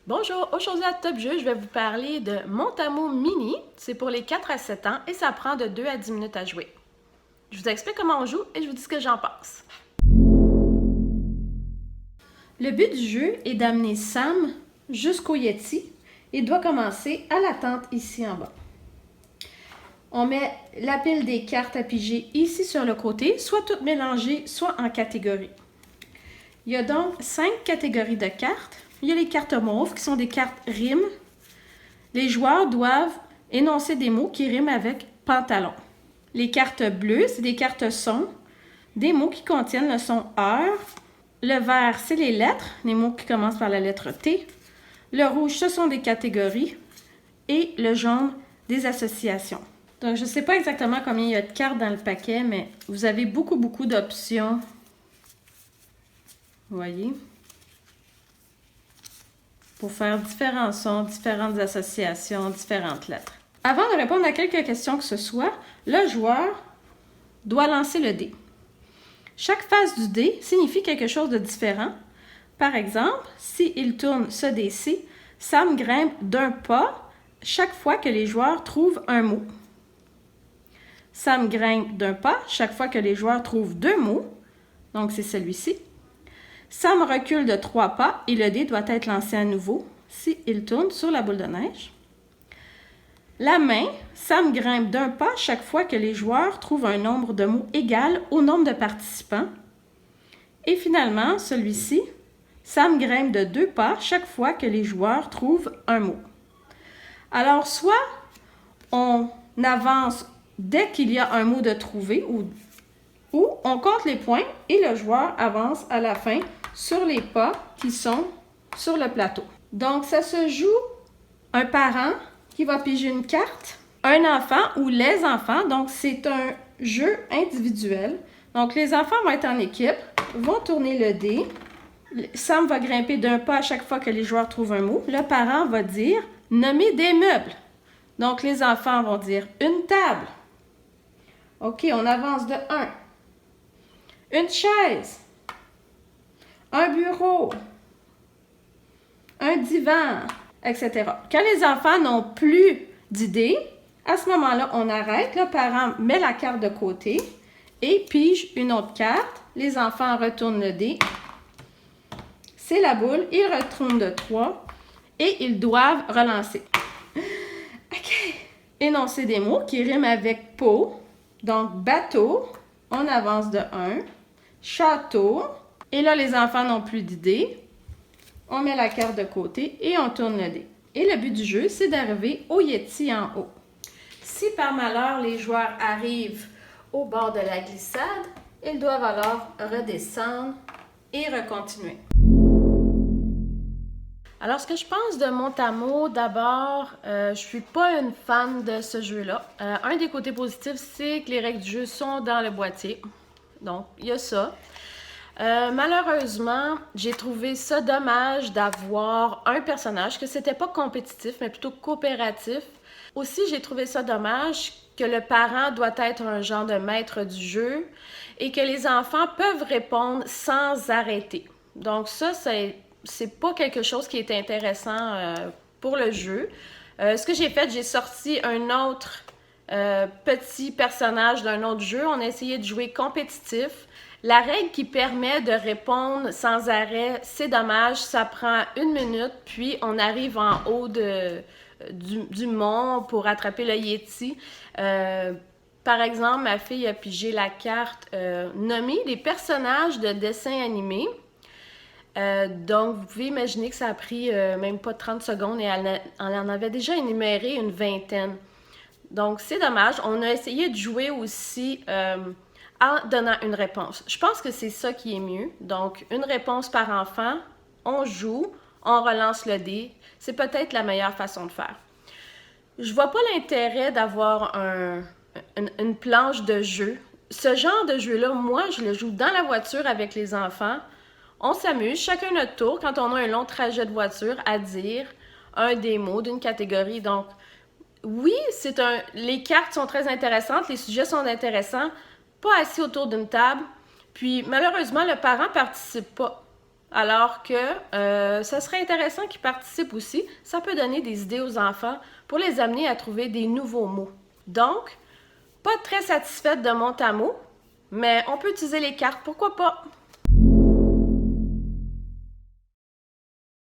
Bonjour, aujourd'hui à Top Jeu, je vais vous parler de Montamo Mini. C'est pour les 4 à 7 ans et ça prend de 2 à 10 minutes à jouer. Je vous explique comment on joue et je vous dis ce que j'en pense. Le but du jeu est d'amener Sam jusqu'au Yeti et doit commencer à la tente ici en bas. On met la pile des cartes à piger ici sur le côté, soit toutes mélangées, soit en catégories. Il y a donc 5 catégories de cartes. Il y a les cartes mauves qui sont des cartes rimes. Les joueurs doivent énoncer des mots qui riment avec pantalon. Les cartes bleues, c'est des cartes sons, des mots qui contiennent le son heure. Le vert, c'est les lettres, les mots qui commencent par la lettre T. Le rouge, ce sont des catégories. Et le jaune, des associations. Donc, je ne sais pas exactement combien il y a de cartes dans le paquet, mais vous avez beaucoup d'options. Vous voyez? Pour faire différents sons, différentes associations, différentes lettres. Avant de répondre à quelques questions que ce soit, le joueur doit lancer le dé. Chaque face du dé signifie quelque chose de différent. Par exemple, s'il tourne ce dé-ci, Sam grimpe d'un pas chaque fois que les joueurs trouvent un mot. Sam grimpe d'un pas chaque fois que les joueurs trouvent deux mots. Donc, c'est celui-ci. Sam recule de 3 pas et le dé doit être lancé à nouveau s'il tourne sur la boule de neige. La main, Sam grimpe d'un pas chaque fois que les joueurs trouvent un nombre de mots égal au nombre de participants. Et finalement, celui-ci, Sam grimpe de 2 pas chaque fois que les joueurs trouvent un mot. Alors, soit on avance dès qu'il y a un mot de trouver ou on compte les points et le joueur avance à la fin sur les pas qui sont sur le plateau. Donc, ça se joue un parent qui va piger une carte, un enfant ou les enfants. Donc, c'est un jeu individuel. Donc, les enfants vont être en équipe, vont tourner le dé. Sam va grimper d'un pas à chaque fois que les joueurs trouvent un mot. Le parent va dire « nommer des meubles ». Donc, les enfants vont dire « une table ». OK, on avance de 1. Une chaise, un bureau, un divan, etc. Quand les enfants n'ont plus d'idées, à ce moment-là, on arrête. Le parent met la carte de côté et pige une autre carte. Les enfants retournent le dé. C'est la boule. Ils retournent de 3 et ils doivent relancer. OK. Énoncer des mots qui riment avec peau. Donc, bateau, on avance de 1. Château. Et là, les enfants n'ont plus d'idées. On met la carte de côté et on tourne le dé. Et le but du jeu, c'est d'arriver au Yeti en haut. Si par malheur, les joueurs arrivent au bord de la glissade, ils doivent alors redescendre et recontinuer. Alors, ce que je pense de Montamo, d'abord, je suis pas une fan de ce jeu-là. Un des côtés positifs, c'est que les règles du jeu sont dans le boîtier. Donc, il y a ça. Malheureusement, j'ai trouvé ça dommage d'avoir un personnage, que c'était pas compétitif, mais plutôt coopératif. Aussi, j'ai trouvé ça dommage que le parent doit être un genre de maître du jeu et que les enfants peuvent répondre sans arrêter. Donc ça, c'est pas quelque chose qui est intéressant pour le jeu. Ce que j'ai fait, j'ai sorti un autre petit personnage d'un autre jeu. On a essayé de jouer compétitif. La règle qui permet de répondre sans arrêt, c'est dommage, ça prend 1 minute, puis on arrive en haut du mont pour attraper le Yeti. Par exemple, ma fille a pigé la carte nommer des personnages de dessins animés. Donc, vous pouvez imaginer que ça a pris même pas 30 secondes et elle en avait déjà énuméré une vingtaine. Donc, c'est dommage. On a essayé de jouer aussi en donnant une réponse. Je pense que c'est ça qui est mieux. Donc, une réponse par enfant, on joue, on relance le dé. C'est peut-être la meilleure façon de faire. Je vois pas l'intérêt d'avoir une planche de jeu. Ce genre de jeu-là, moi, je le joue dans la voiture avec les enfants. On s'amuse, chacun notre tour, quand on a un long trajet de voiture, à dire un des mots d'une catégorie. Donc, oui, les cartes sont très intéressantes, les sujets sont intéressants, pas assis autour d'une table. Puis, malheureusement, le parent ne participe pas. Alors que ça serait intéressant qu'ils participent aussi. Ça peut donner des idées aux enfants pour les amener à trouver des nouveaux mots. Donc, pas très satisfaite de mon tameau, mais on peut utiliser les cartes, pourquoi pas?